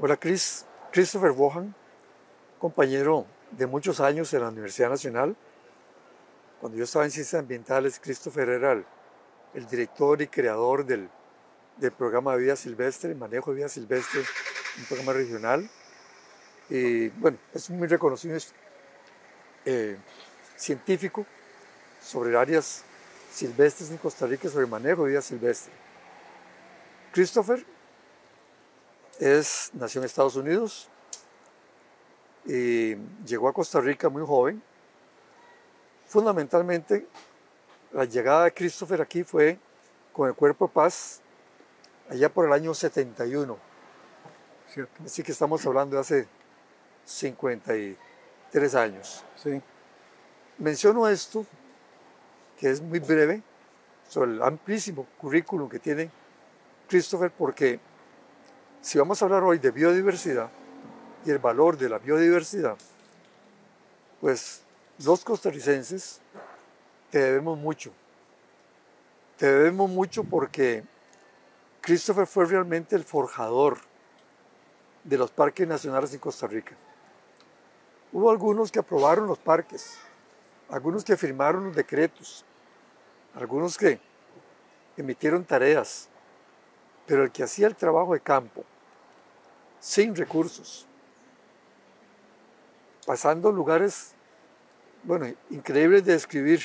Hola Christopher Bohan, compañero de muchos años en la Universidad Nacional. Cuando yo estaba en Ciencias Ambientales, Christopher era el director y creador del programa de vida silvestre, manejo de vida silvestre, un programa regional. Y bueno, es un muy reconocido científico sobre áreas silvestres en Costa Rica, sobre manejo de vida silvestre. Christopher nació en Estados Unidos y llegó a Costa Rica muy joven. Fundamentalmente, la llegada de Christopher aquí fue con el Cuerpo de Paz, allá por el año 71. ¿Cierto? Así que estamos hablando de hace 53 años. Sí. Menciono esto, que es muy breve, sobre el amplísimo currículum que tiene Christopher, porque si vamos a hablar hoy de biodiversidad y el valor de la biodiversidad, pues los costarricenses te debemos mucho. Te debemos mucho porque Christopher fue realmente el forjador de los parques nacionales en Costa Rica. Hubo algunos que aprobaron los parques, algunos que firmaron los decretos, algunos que emitieron tareas, pero el que hacía el trabajo de campo, sin recursos, pasando lugares, bueno, increíbles de describir,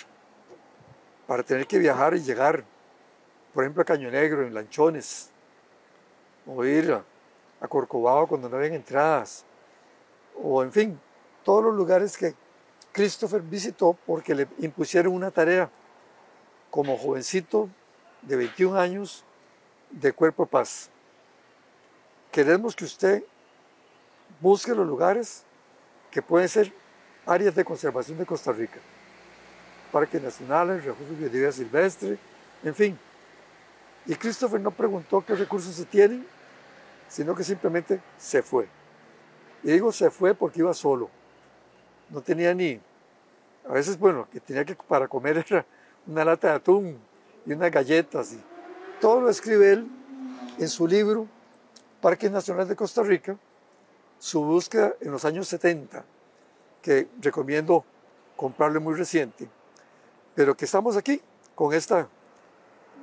para tener que viajar y llegar, por ejemplo, a Caño Negro, en lanchones, o ir a Corcovado cuando no habían entradas, o en fin, todos los lugares que Christopher visitó porque le impusieron una tarea como jovencito de 21 años de Cuerpo de Paz. Queremos que usted busque los lugares que pueden ser áreas de conservación de Costa Rica, parques nacionales, refugios de biodiversidad silvestre, en fin. Y Christopher no preguntó qué recursos se tienen, sino que simplemente se fue. Y digo se fue porque iba solo. No tenía ni, a veces, bueno, que tenía que para comer era una lata de atún y unas galletas. Y todo lo escribe él en su libro, Parques Nacionales de Costa Rica, su búsqueda en los años 70, que recomiendo comprarlo muy reciente, pero que estamos aquí con esta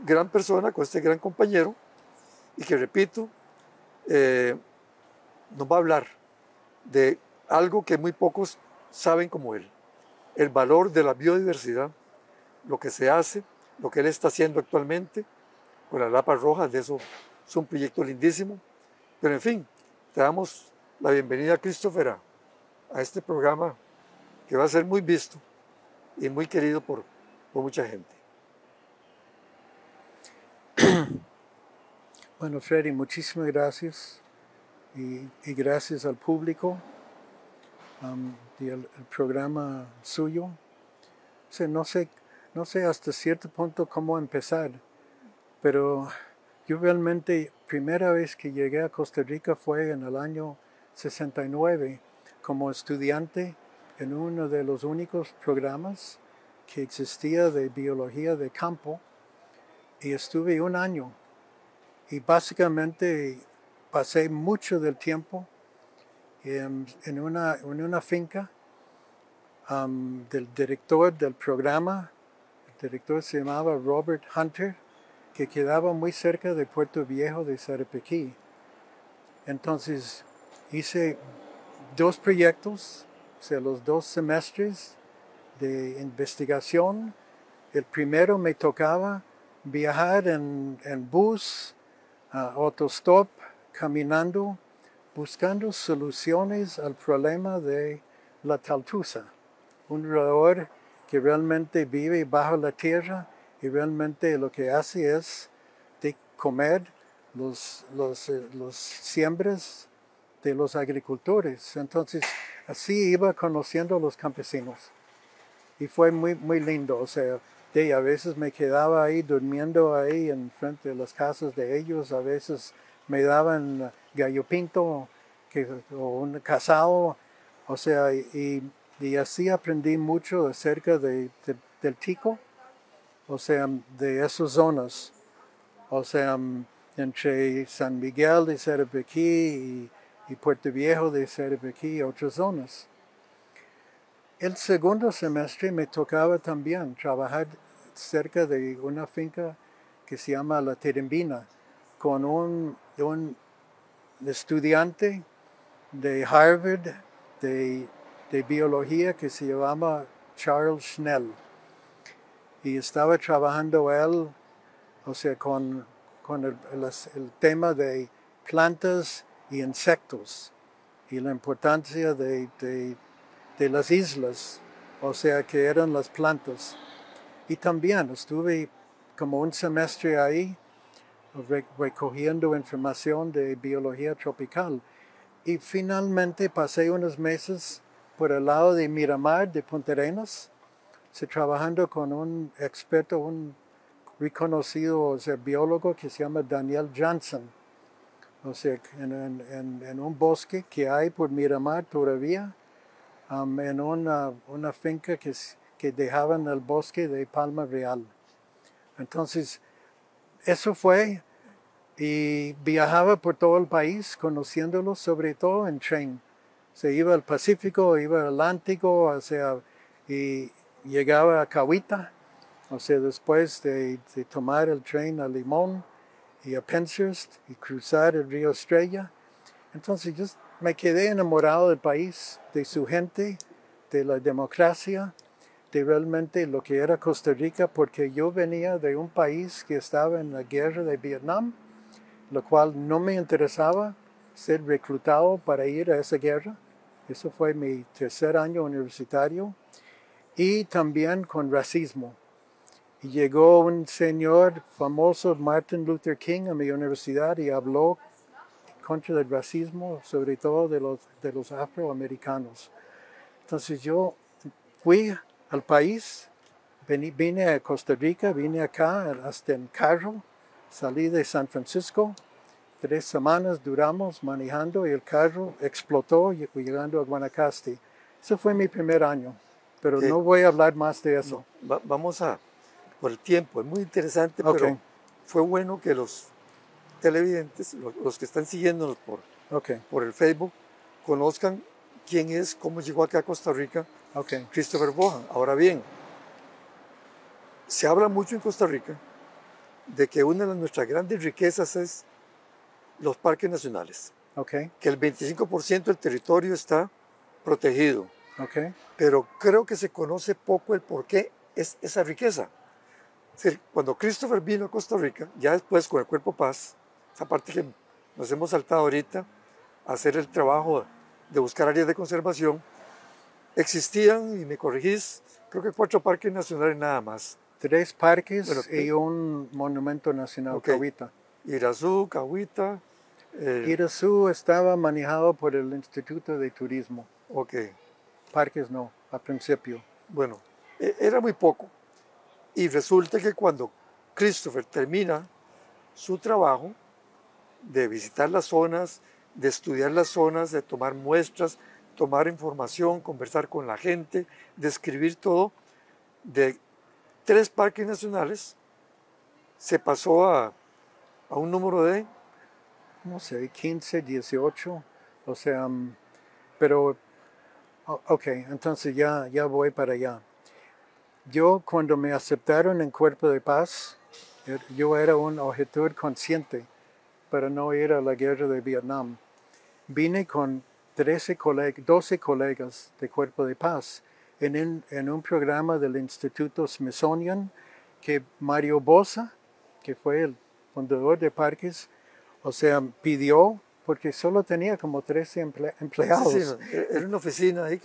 gran persona, con este gran compañero, y que, repito, nos va a hablar de algo que muy pocos saben como él, el valor de la biodiversidad, lo que se hace, lo que él está haciendo actualmente con las lapas rojas. De eso es un proyecto lindísimo, pero en fin, te damos la bienvenida, Christopher, a este programa que va a ser muy visto y muy querido por mucha gente. Bueno, Freddy, muchísimas gracias y gracias al público del programa suyo. O sea, no sé hasta cierto punto cómo empezar, pero yo realmente, primera vez que llegué a Costa Rica fue en el año 69 como estudiante en uno de los únicos programas que existía de biología de campo, y estuve un año. Y básicamente pasé mucho del tiempo en una finca del director del programa. El director se llamaba Robert Hunter, que quedaba muy cerca de Puerto Viejo de Sarapiquí. Entonces hice 2 proyectos, o sea, los 2 semestres de investigación. El primero me tocaba viajar en bus, autostop, caminando, buscando soluciones al problema de la taltusa, un roedor que realmente vive bajo la tierra y realmente lo que hace es de comer los siembras de los agricultores. Entonces, así iba conociendo a los campesinos. Y fue muy, muy lindo. O sea, a veces me quedaba ahí durmiendo ahí en frente de las casas de ellos. A veces me daban gallo pinto o un casado. O sea, y así aprendí mucho acerca del tico. O sea, de esas zonas. O sea, entre San Miguel de Sarapiquí y Puerto Viejo de Cerebequí y otras zonas. El segundo semestre me tocaba también trabajar cerca de una finca que se llama La Terembina, con un estudiante de Harvard de biología que se llama Charles Schnell. Y estaba trabajando él, o sea, con el tema de plantas y insectos y la importancia de las islas, o sea, que eran las plantas. Y también estuve como un semestre ahí recogiendo información de biología tropical. Y finalmente pasé unos meses por el lado de Miramar, de Punta Arenas, trabajando con un experto, un reconocido, o sea, biólogo que se llama Daniel Johnson. O sea, en un bosque que hay por Miramar todavía, en una finca que dejaban el bosque de Palma Real. Entonces, eso fue, y viajaba por todo el país conociéndolo, sobre todo en tren. Se iba al Pacífico, iba al Atlántico, o sea, y llegaba a Cahuita, o sea, después de tomar el tren a Limón y a Penshurst y cruzar el río Estrella. Entonces yo me quedé enamorado del país, de su gente, de la democracia, de realmente lo que era Costa Rica, porque yo venía de un país que estaba en la guerra de Vietnam, lo cual no me interesaba ser reclutado para ir a esa guerra. Eso fue mi tercer año universitario. Y también con racismo. Y llegó un señor famoso, Martin Luther King, a mi universidad y habló contra el racismo, sobre todo de los afroamericanos. Entonces yo fui al país, vine a Costa Rica, vine acá hasta en carro, salí de San Francisco, 3 semanas duramos manejando y el carro explotó llegando a Guanacaste. Ese fue mi primer año, pero no voy a hablar más de eso. No, vamos por el tiempo, es muy interesante, Okay. pero fue bueno que los televidentes, los que están siguiéndonos por el Facebook, conozcan quién es, cómo llegó acá a Costa Rica Christopher Bohan. Ahora bien, se habla mucho en Costa Rica de que una de nuestras grandes riquezas es los parques nacionales, que el 25% del territorio está protegido, pero creo que se conoce poco el por qué es esa riqueza. Es decir, cuando Christopher vino a Costa Rica, ya después con el Cuerpo Paz, esa parte que nos hemos saltado ahorita, a hacer el trabajo de buscar áreas de conservación, existían, y me corregís, creo que 4 parques nacionales nada más. 3 parques y un monumento nacional, Cahuita. Irazú, Cahuita. Irazú estaba manejado por el Instituto de Turismo. Parques no, al principio. Bueno, era muy poco. Y resulta que cuando Christopher termina su trabajo de visitar las zonas, de estudiar las zonas, de tomar muestras, tomar información, conversar con la gente, describir todo, de 3 parques nacionales se pasó a un número de, no sé, 15, 18, o sea, pero, entonces ya voy para allá. Yo cuando me aceptaron en Cuerpo de Paz, yo era un objetor consciente para no ir a la guerra de Vietnam. Vine con 12 colegas de Cuerpo de Paz en un programa del Instituto Smithsonian que Mario Bosa, que fue el fundador de parques, o sea, pidió, porque solo tenía como 13 empleados. Sí, era una oficina ahí.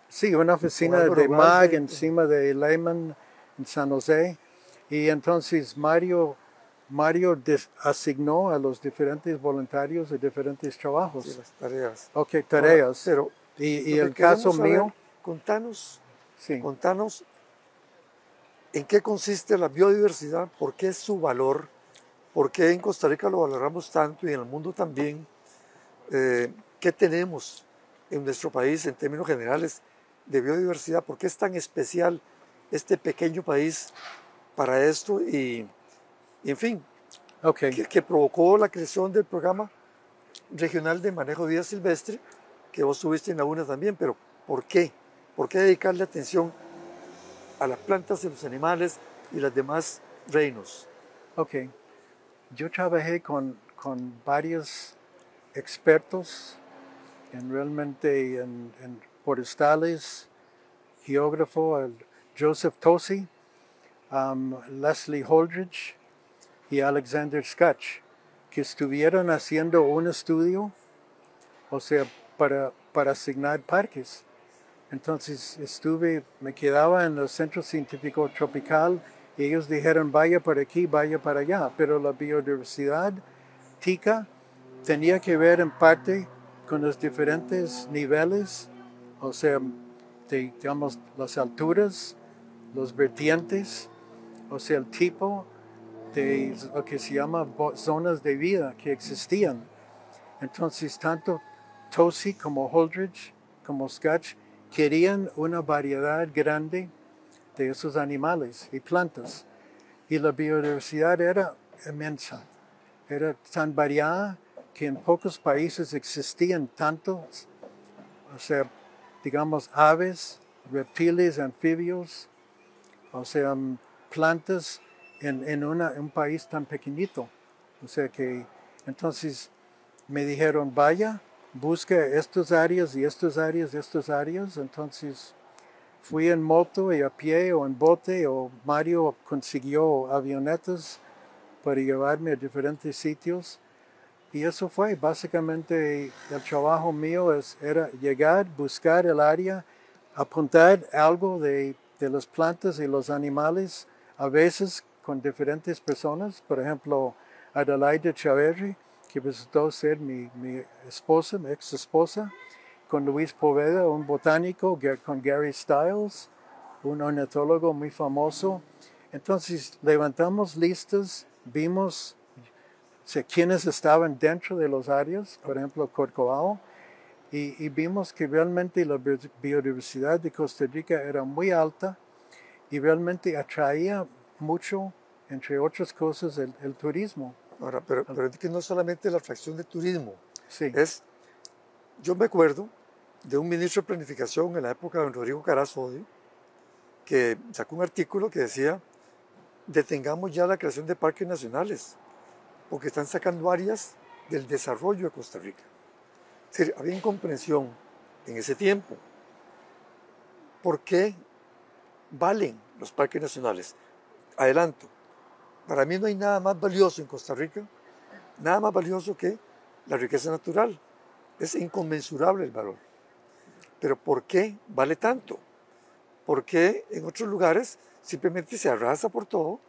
Sí, una oficina de MAG encima de Lehman en San José. Y entonces Mario asignó a los diferentes voluntarios de diferentes trabajos. Sí, las tareas. Tareas. Pero y el caso mío. Contanos en qué consiste la biodiversidad, por qué es su valor, por qué en Costa Rica lo valoramos tanto y en el mundo también. ¿Qué tenemos en nuestro país en términos generales de biodiversidad? ¿Por qué es tan especial este pequeño país para esto? Y en fin, que provocó la creación del programa regional de manejo de vida silvestre, que vos tuviste en la UNA también, pero ¿por qué? ¿Por qué dedicarle atención a las plantas y los animales y los demás reinos? Ok, yo trabajé con varios expertos en forestales, geógrafo, el Joseph Tosi, Leslie Holdridge y Alexander Skutch, que estuvieron haciendo un estudio, o sea, para asignar parques. Entonces me quedaba en el Centro Científico Tropical y ellos dijeron vaya para aquí, vaya para allá, pero la biodiversidad tica tenía que ver en parte con los diferentes niveles, o sea, digamos, las alturas, los vertientes, o sea, el tipo de lo que se llama zonas de vida que existían. Entonces, tanto Tosi como Holdridge, como Skutch, querían una variedad grande de esos animales y plantas. Y la biodiversidad era inmensa. Era tan variada que en pocos países existían tantos, o sea, digamos, aves, reptiles, anfibios, o sea, plantas en un país tan pequeñito. O sea que, entonces, me dijeron, vaya, busca estas áreas y estas áreas y estas áreas. Entonces fui en moto y a pie o en bote, o Mario consiguió avionetas para llevarme a diferentes sitios. Y eso fue básicamente el trabajo mío, era llegar, buscar el área, apuntar algo de las plantas y los animales, a veces con diferentes personas. Por ejemplo, Adelaide Chaverri, que visitó ser mi esposa, mi ex esposa, con Luis Poveda, un botánico, con Gary Stiles, un ornitólogo muy famoso. Entonces levantamos listas, vimos quienes estaban dentro de los áreas, por ejemplo Corcovado, y vimos que realmente la biodiversidad de Costa Rica era muy alta y realmente atraía mucho, entre otras cosas, el turismo. Ahora, pero es que no solamente la atracción de turismo, Sí. Yo me acuerdo de un ministro de Planificación en la época de don Rodrigo Carazo Odio, que sacó un artículo que decía, detengamos ya la creación de parques nacionales, porque están sacando áreas del desarrollo de Costa Rica. Es decir, había incomprensión en ese tiempo. ¿Por qué valen los parques nacionales? Adelanto, para mí no hay nada más valioso en Costa Rica, nada más valioso que la riqueza natural. Es inconmensurable el valor. Pero ¿por qué vale tanto? Porque en otros lugares simplemente se arrasa por todo,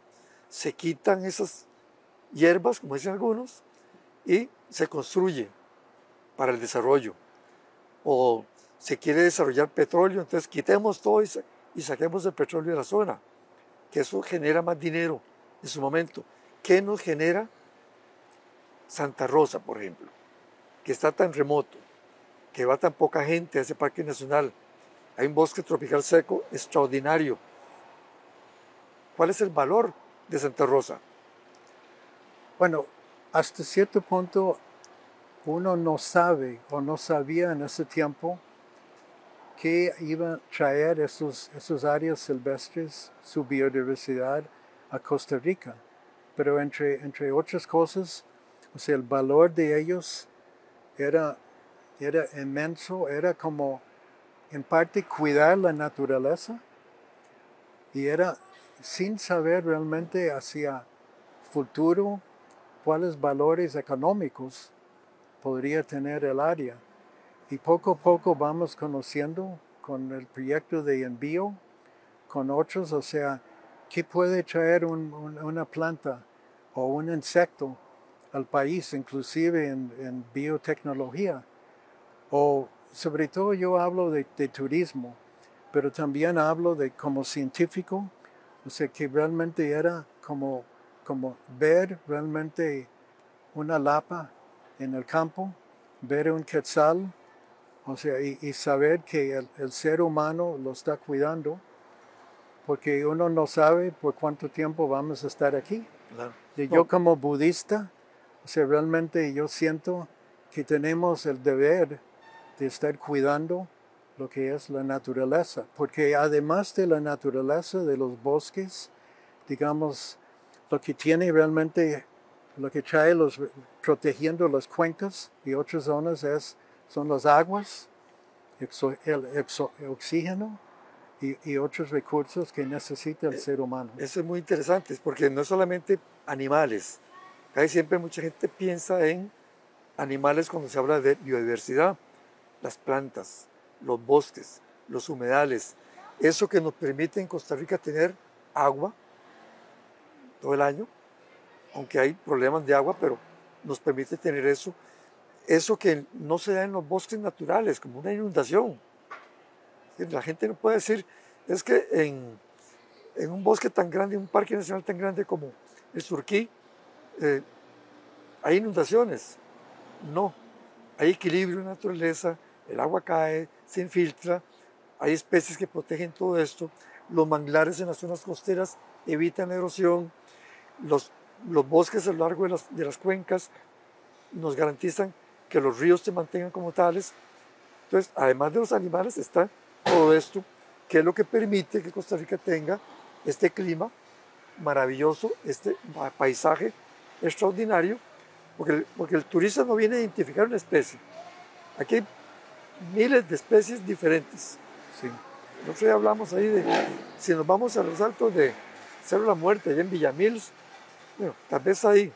se quitan esas hierbas, como dicen algunos, y se construye para el desarrollo. O se quiere desarrollar petróleo, entonces quitemos todo y saquemos el petróleo de la zona, que eso genera más dinero en su momento. ¿Qué nos genera Santa Rosa, por ejemplo, que está tan remoto, que va tan poca gente a ese parque nacional? Hay un bosque tropical seco extraordinario. ¿Cuál es el valor de Santa Rosa? Bueno, hasta cierto punto uno no sabe o no sabía en ese tiempo que iba a traer esos áreas silvestres, su biodiversidad a Costa Rica. Pero entre otras cosas, o sea, el valor de ellos era inmenso, era como en parte cuidar la naturaleza, y era sin saber realmente hacia futuro cuáles valores económicos podría tener el área. Y poco a poco vamos conociendo con el proyecto de envío, con otros, o sea, qué puede traer una planta o un insecto al país, inclusive en biotecnología. O sobre todo yo hablo de turismo, pero también hablo de como científico, o sea, que realmente era como ver realmente una lapa en el campo, ver un quetzal, o sea, y saber que el ser humano lo está cuidando, porque uno no sabe por cuánto tiempo vamos a estar aquí. Claro. Y No, yo como budista, o sea, realmente yo siento que tenemos el deber de estar cuidando lo que es la naturaleza, porque además de la naturaleza de los bosques, digamos, lo que tiene realmente, lo que trae protegiendo las cuencas y otras zonas son las aguas, el oxígeno y otros recursos que necesita el ser humano. Eso es muy interesante, porque no es solamente animales. Casi siempre mucha gente piensa en animales cuando se habla de biodiversidad, las plantas, los bosques, los humedales, eso que nos permite en Costa Rica tener agua todo el año, aunque hay problemas de agua, pero nos permite tener eso que no se da en los bosques naturales, como una inundación. La gente no puede decir, es que en un bosque tan grande, un parque nacional tan grande como el Surquí, hay inundaciones. No, hay equilibrio en la naturaleza, el agua cae, se infiltra, hay especies que protegen todo esto, los manglares en las zonas costeras evitan la erosión, los bosques a lo largo de las cuencas nos garantizan que los ríos se mantengan como tales. Entonces, además de los animales, está todo esto, que es lo que permite que Costa Rica tenga este clima maravilloso, este paisaje extraordinario, porque el turista no viene a identificar una especie. Aquí hay miles de especies diferentes. Sí. Nosotros ya hablamos ahí de, si nos vamos a los altos de Cerro La Muerte, allá en Villamils, bueno, tal vez hay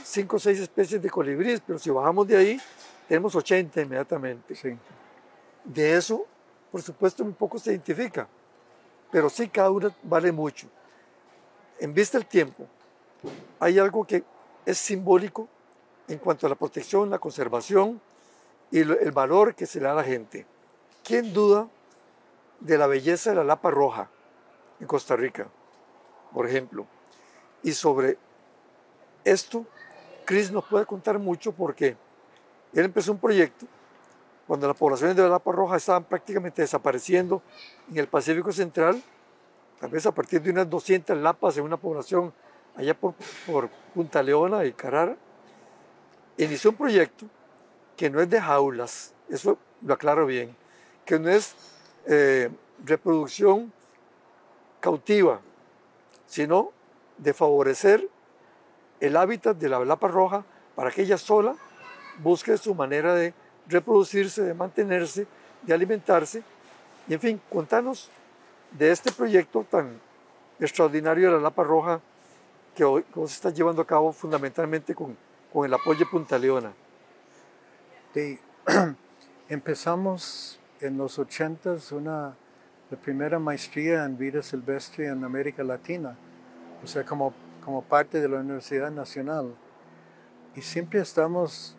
5 o 6 especies de colibríes, pero si bajamos de ahí, tenemos 80 inmediatamente. Sí. De eso, por supuesto, muy poco se identifica, pero sí cada una vale mucho. En vista del tiempo, hay algo que es simbólico en cuanto a la protección, la conservación y el valor que se le da a la gente. ¿Quién duda de la belleza de la lapa roja en Costa Rica, por ejemplo? Y sobre esto, Chris nos puede contar mucho porque él empezó un proyecto cuando las poblaciones de la lapa roja estaban prácticamente desapareciendo en el Pacífico Central, tal vez a partir de unas 200 lapas en una población allá por Punta Leona y Carara. Inició un proyecto que no es de jaulas, eso lo aclaro bien, que no es reproducción cautiva, sino de favorecer el hábitat de la lapa roja para que ella sola busque su manera de reproducirse, de mantenerse, de alimentarse. Y en fin, contanos de este proyecto tan extraordinario de la lapa roja que hoy se está llevando a cabo fundamentalmente con el apoyo de Punta Leona. Empezamos en los 80s la primera maestría en vida silvestre en América Latina, o sea, como parte de la Universidad Nacional. Y siempre estamos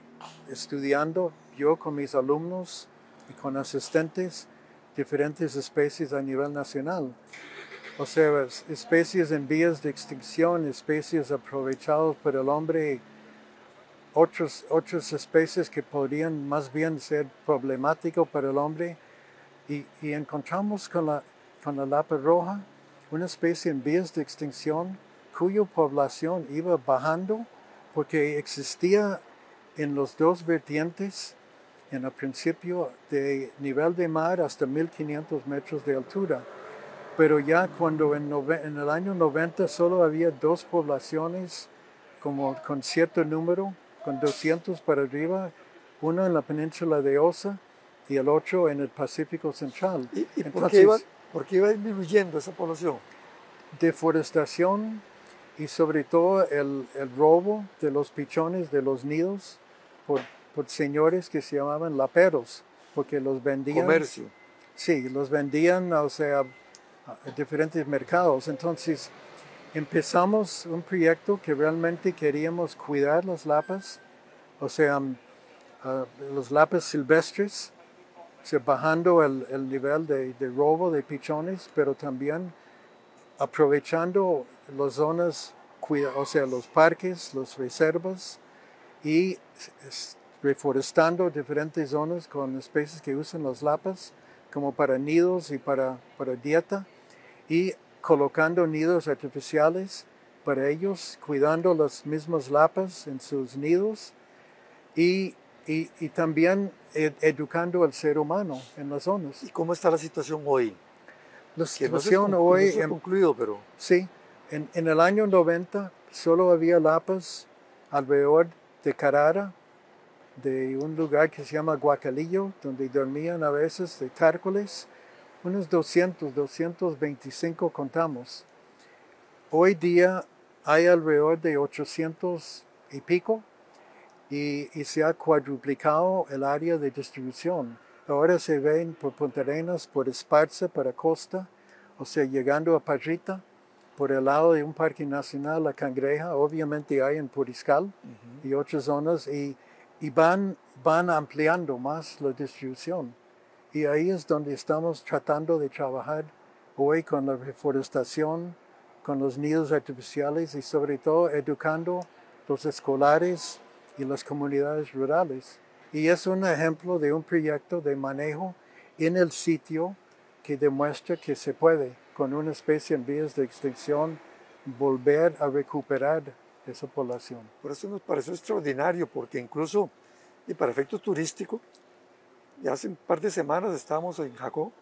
estudiando, yo con mis alumnos y con asistentes, diferentes especies a nivel nacional. O sea, especies en vías de extinción, especies aprovechadas por el hombre, otras especies que podrían más bien ser problemáticas para el hombre. Y encontramos con la lapa roja una especie en vías de extinción cuya población iba bajando porque existía en los dos vertientes, en el principio de nivel de mar hasta 1500 metros de altura. Pero ya cuando en el año 90 solo había 2 poblaciones con cierto número, con 200 para arriba, uno en la península de Osa y el otro en el Pacífico Central. ¿Y entonces, por qué iba disminuyendo esa población? Deforestación y sobre todo el robo de los pichones de los nidos por señores que se llamaban laperos, porque los vendían. Comercio. Sí, los vendían, o sea, a diferentes mercados. Entonces empezamos un proyecto que realmente queríamos cuidar las lapas, o sea, los lapas silvestres, o sea, bajando el nivel de robo de pichones, pero también aprovechando las zonas, o sea, los parques, las reservas y reforestando diferentes zonas con especies que usan las lapas como para nidos y para dieta, y colocando nidos artificiales para ellos, cuidando las mismas lapas en sus nidos y y también educando al ser humano en las zonas. ¿Y cómo está la situación hoy? La Que no situación no hoy, se ha concluido, pero sí, en el año 90 solo había lapas alrededor de Carara, de un lugar que se llama Guacalillo, donde dormían a veces de cárcoles. Unos 225 contamos. Hoy día hay alrededor de 800 y pico y se ha cuadruplicado el área de distribución. Ahora se ven por Punta Arenas, por Esparza, para Costa, o sea, llegando a Parrita, por el lado de un parque nacional, La Cangreja, obviamente hay en Puriscal y otras zonas, y van ampliando más la distribución. Y ahí es donde estamos tratando de trabajar hoy con la reforestación, con los nidos artificiales y sobre todo educando los escolares y las comunidades rurales. Y es un ejemplo de un proyecto de manejo en el sitio que demuestra que se puede, con una especie en vías de extinción, volver a recuperar esa población. por eso nos pareció extraordinario, porque incluso, y para efectos turísticos, ya hace un par de semanas estábamos en Jacó,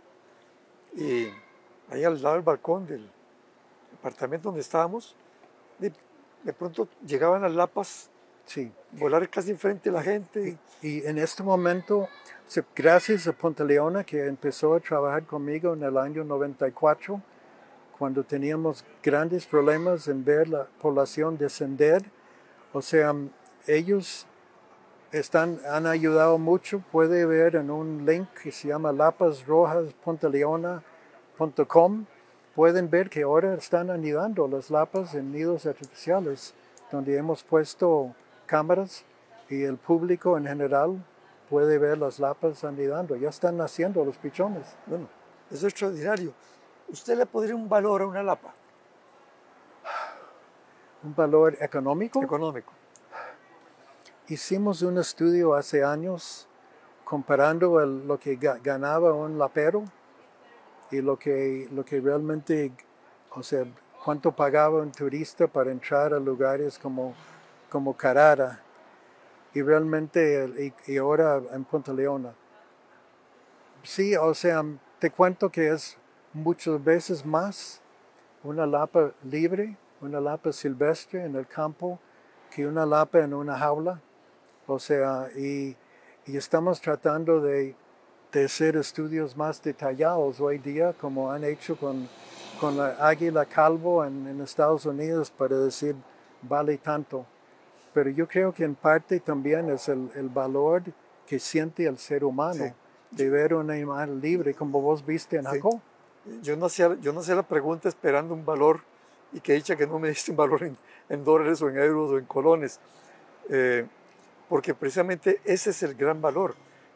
y ahí al lado del balcón del apartamento donde estábamos, de pronto llegaban las lapas, Sí. volar casi enfrente de la gente. Y en este momento, gracias a Punta Leona, que empezó a trabajar conmigo en el año 94, cuando teníamos grandes problemas en ver la población descender, o sea, ellos han ayudado mucho. Puede ver en un link que se llama lapasrojas.leona.com. Pueden ver que ahora están anidando las lapas en nidos artificiales, donde hemos puesto cámaras y el público en general puede ver las lapas anidando. Ya están naciendo los pichones. Bueno, eso es extraordinario. ¿Usted le podría un valor a una lapa? Un valor económico. Económico. Hicimos un estudio hace años comparando lo que ganaba un lapero y lo que realmente, o sea, cuánto pagaba un turista para entrar a lugares como Carara y realmente, y ahora en Punta Leona. Sí, o sea, te cuento que es muchas veces más una lapa libre, una lapa silvestre en el campo, que una lapa en una jaula. O sea, y estamos tratando de hacer estudios más detallados hoy día, como han hecho con la águila calvo en Estados Unidos, para decir, vale tanto. Pero yo creo que en parte también es el valor que siente el ser humano, Sí. de ver un animal libre, como vos viste en Sí. Jacó. Yo no hacía la pregunta esperando un valor, y que dicha que no me diste un valor en dólares o en euros o en colones, porque precisamente ese es el gran valor.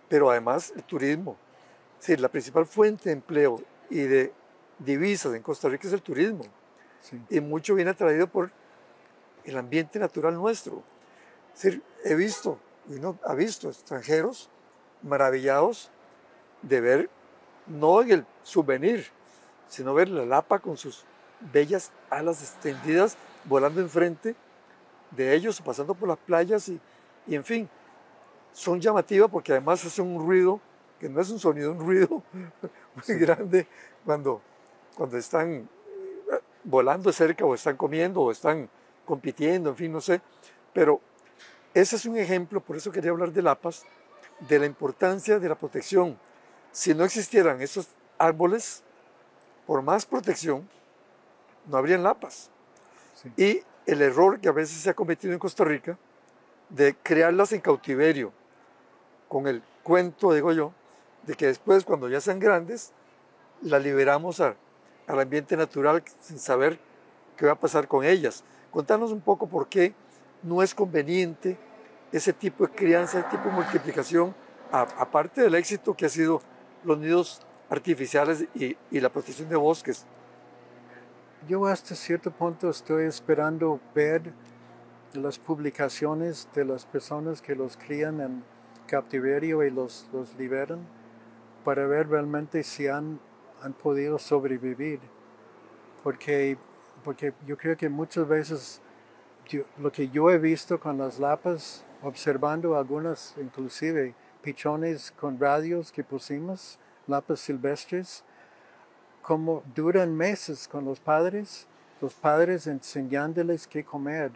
Pero además el turismo, sí, la principal fuente de empleo y de divisas en Costa Rica es el turismo, Sí. y mucho viene atraído por el ambiente natural nuestro. Es decir, he visto, y uno ha visto extranjeros maravillados de ver, no en el souvenir, sino ver la lapa con sus bellas alas extendidas volando enfrente de ellos, pasando por las playas y en fin, son llamativas porque además hacen un ruido, que no es un sonido, un ruido muy grande cuando están volando cerca o están comiendo o están compitiendo, en fin, no sé. Pero ese es un ejemplo, por eso quería hablar de lapas, de la importancia de la protección. Si no existieran esos árboles, por más protección, no habrían lapas. Sí. Y el error que a veces se ha cometido en Costa Rica de crearlas en cautiverio, con el cuento, digo yo, de que después, cuando ya sean grandes, las liberamos al ambiente natural sin saber qué va a pasar con ellas. Contanos un poco por qué no es conveniente ese tipo de crianza, ese tipo de multiplicación, aparte del éxito que ha sido los nidos artificiales y la protección de bosques. Yo hasta cierto punto estoy esperando ver las publicaciones de las personas que los crían en cautiverio y los liberan, para ver realmente si han podido sobrevivir. Porque yo creo que muchas veces lo que yo he visto con las lapas observando algunas, inclusive pichones con radios que pusimos, lapas silvestres, como duran meses con los padres enseñándoles qué comer,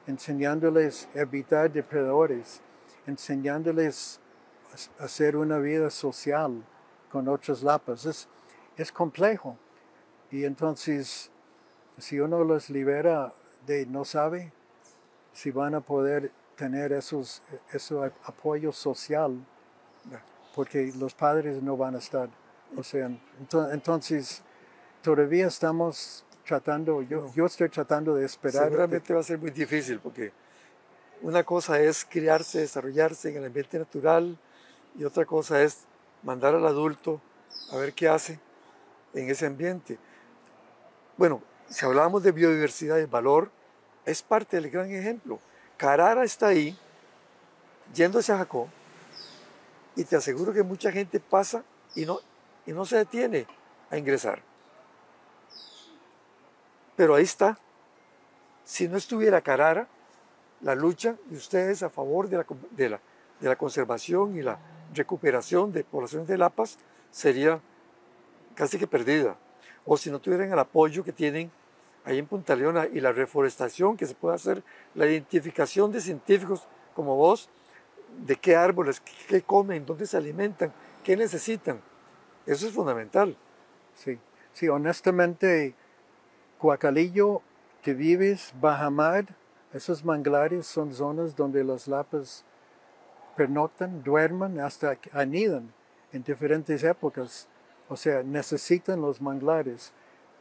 enseñándoles a evitar depredadores, enseñándoles a hacer una vida social con otras lapas. Es complejo. Y entonces, si uno los libera de no sabe si van a poder tener ese apoyo social, porque los padres no van a estar. O sea, entonces todavía estamos tratando, yo estoy tratando de esperar. Seguramente va a ser muy difícil porque una cosa es criarse, desarrollarse en el ambiente natural y otra cosa es mandar al adulto a ver qué hace en ese ambiente. Bueno, si hablábamos de biodiversidad, el valor es parte del gran ejemplo. Carara está ahí, yendo hacia Jacó, y te aseguro que mucha gente pasa y no se detiene a ingresar. Pero ahí está. Si no estuviera Carara, la lucha de ustedes a favor de la conservación y la recuperación de poblaciones de lapas sería casi que perdida. O si no tuvieran el apoyo que tienen ahí en Punta Leona y la reforestación que se puede hacer, la identificación de científicos como vos, de qué árboles, qué comen, dónde se alimentan, qué necesitan. Eso es fundamental. Sí, sí, honestamente, Guacalillo, que vives, Bajamar, esos manglares son zonas donde las lapas pernoctan, duermen, hasta anidan en diferentes épocas. O sea, necesitan los manglares,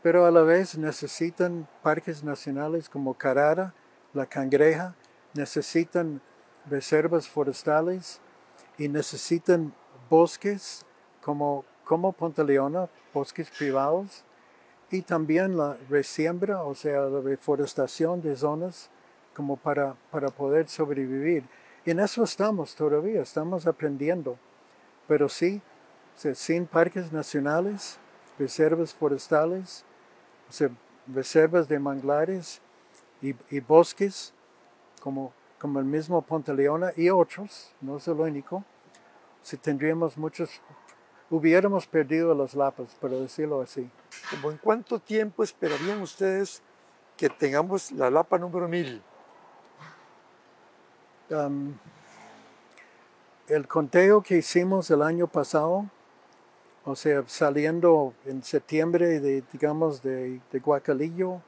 pero a la vez necesitan parques nacionales como Carara, La Cangreja, necesitan reservas forestales y necesitan bosques como Punta Leona, bosques privados, y también la resiembra, o sea, la reforestación de zonas como para poder sobrevivir. Y en eso estamos todavía, estamos aprendiendo. Pero sí, sin parques nacionales, reservas forestales, o sea, reservas de manglares y bosques, como el mismo Punta Leona y otros, no es el único, si tendríamos hubiéramos perdido las lapas, por decirlo así. ¿Como en cuánto tiempo esperarían ustedes que tengamos la lapa número 1000? El conteo que hicimos el año pasado, o sea, saliendo en septiembre digamos, de Guacalillo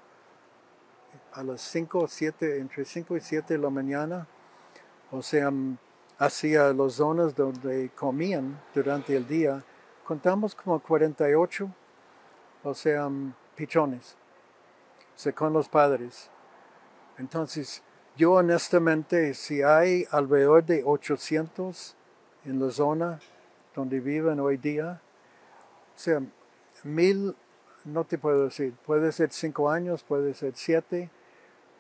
a las 5 o 7, entre 5 y 7 de la mañana, o sea, hacia las zonas donde comían durante el día, contamos como 48, o sea, pichones, o sea, con los padres. Entonces, yo honestamente, si hay alrededor de 800 en la zona donde viven hoy día, o sea, 1000, no te puedo decir, puede ser 5 años, puede ser 7,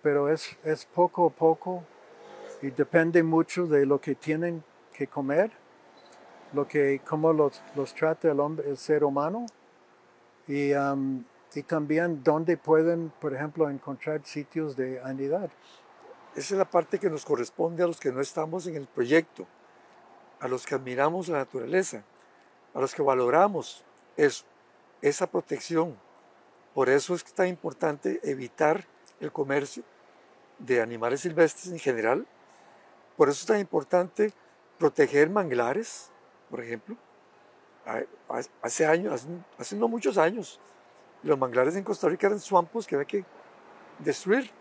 pero es poco a poco y depende mucho de lo que tienen que comer, cómo los trata el ser humano y también dónde pueden, por ejemplo, encontrar sitios de anidar. Esa es la parte que nos corresponde a los que no estamos en el proyecto, a los que admiramos la naturaleza, a los que valoramos eso, esa protección. Por eso es que es tan importante evitar el comercio de animales silvestres en general. Por eso es tan importante proteger manglares, por ejemplo. Hace años, hace no muchos años, los manglares en Costa Rica eran swampos que había que destruir.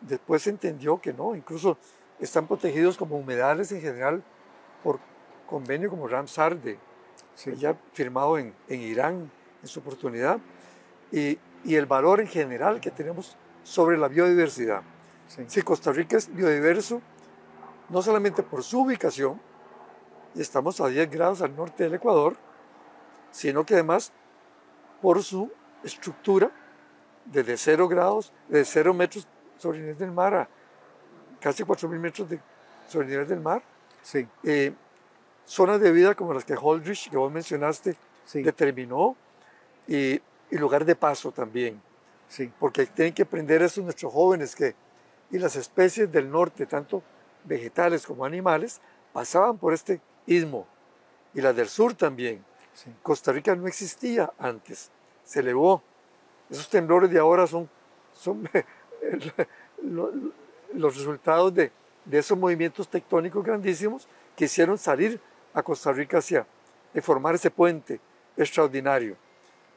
Después se entendió que no, incluso están protegidos como humedales en general por convenio como Ramsar, ya firmado en Irán en su oportunidad, y el valor en general que tenemos sobre la biodiversidad. Sí. Si Costa Rica es biodiverso, no solamente por su ubicación, y estamos a 10 grados al norte del Ecuador, sino que además por su estructura, desde 0 grados, de 0 metros sobre el nivel del mar a casi 4.000 metros sobre el nivel del mar. Sí. Zonas de vida como las que Holdridge, que vos mencionaste, sí. determinó, y lugar de paso también. Sí. Porque tienen que aprender eso nuestros jóvenes, y las especies del norte, tanto vegetales como animales, pasaban por este istmo, y las del sur también. Sí. Costa Rica no existía antes, se elevó. Esos temblores de ahora son los resultados de esos movimientos tectónicos grandísimos que hicieron salir a Costa Rica de formar ese puente extraordinario,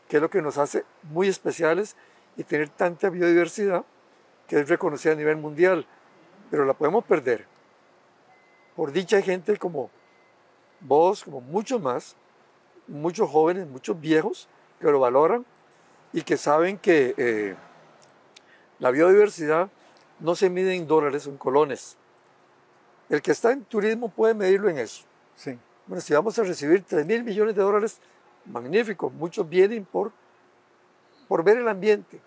que es lo que nos hace muy especiales y tener tanta biodiversidad que es reconocida a nivel mundial, pero la podemos perder. Por dicha hay gente como vos, como muchos más, muchos jóvenes, muchos viejos, que lo valoran y que saben que la biodiversidad no se mide en dólares o en colones. El que está en turismo puede medirlo en eso. Sí. Bueno, si vamos a recibir 3.000 millones de dólares, magnífico, muchos vienen por ver el ambiente.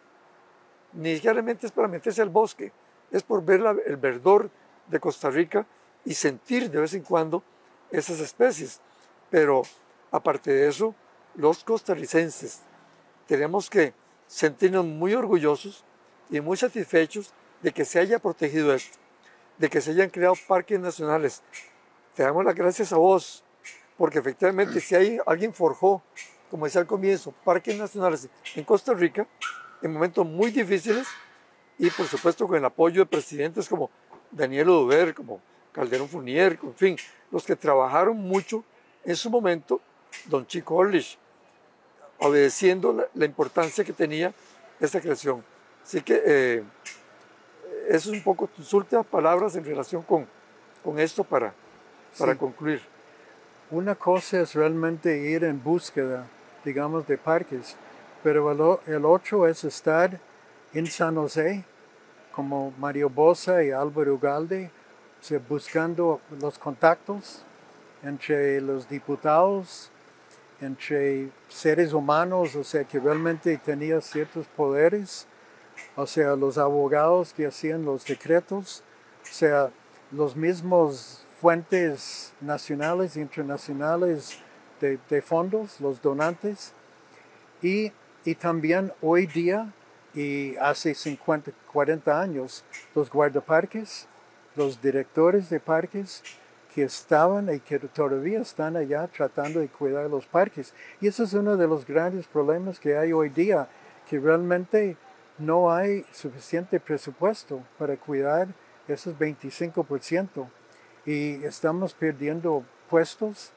Ni siquiera es para meterse al bosque, es por ver el verdor de Costa Rica y sentir de vez en cuando esas especies. Pero aparte de eso, los costarricenses tenemos que sentirnos muy orgullosos y muy satisfechos de que se haya protegido esto, de que se hayan creado parques nacionales. Te damos las gracias a vos, porque efectivamente si alguien forjó, como decía al comienzo, parques nacionales en Costa Rica, en momentos muy difíciles, y por supuesto con el apoyo de presidentes como Daniel Oduber, como Calderón Fournier, en fin, los que trabajaron mucho en su momento, don Chico Orlich, obedeciendo la importancia que tenía esta creación. Así que eso es un poco tus últimas palabras en relación con esto para Sí. concluir. Una cosa es realmente ir en búsqueda, digamos, de parques, pero el otro es estar en San José, como Mario Bosa y Álvaro Ugalde, o sea, buscando los contactos entre los diputados, entre seres humanos, o sea, que realmente tenían ciertos poderes, o sea, los abogados que hacían los decretos, o sea, los mismos fuentes nacionales e internacionales de fondos, los donantes, y también hoy día y hace 50, 40 años, los guardaparques, los directores de parques que estaban y que todavía están allá tratando de cuidar los parques. Y eso es uno de los grandes problemas que hay hoy día, que realmente no hay suficiente presupuesto para cuidar esos 25%. Y estamos perdiendo puestos,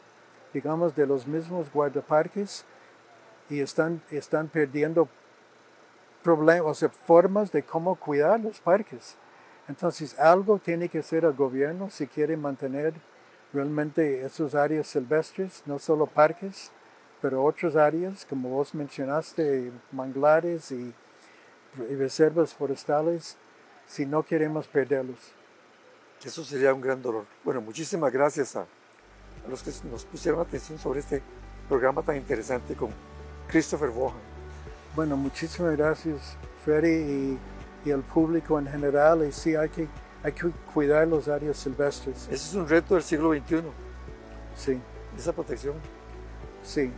digamos, de los mismos guardaparques y están perdiendo problemas, o sea, formas de cómo cuidar los parques. Entonces, algo tiene que hacer el gobierno si quiere mantener realmente esas áreas silvestres, no solo parques, pero otras áreas, como vos mencionaste, manglares y reservas forestales, si no queremos perderlos. Eso sería un gran dolor. Bueno, muchísimas gracias a los que nos pusieron atención sobre este programa tan interesante con Christopher Bohan. Bueno, muchísimas gracias, Freddy, y al público en general. Y sí, hay que cuidar las áreas silvestres. Ese es un reto del siglo XXI. Sí. Esa protección. Sí.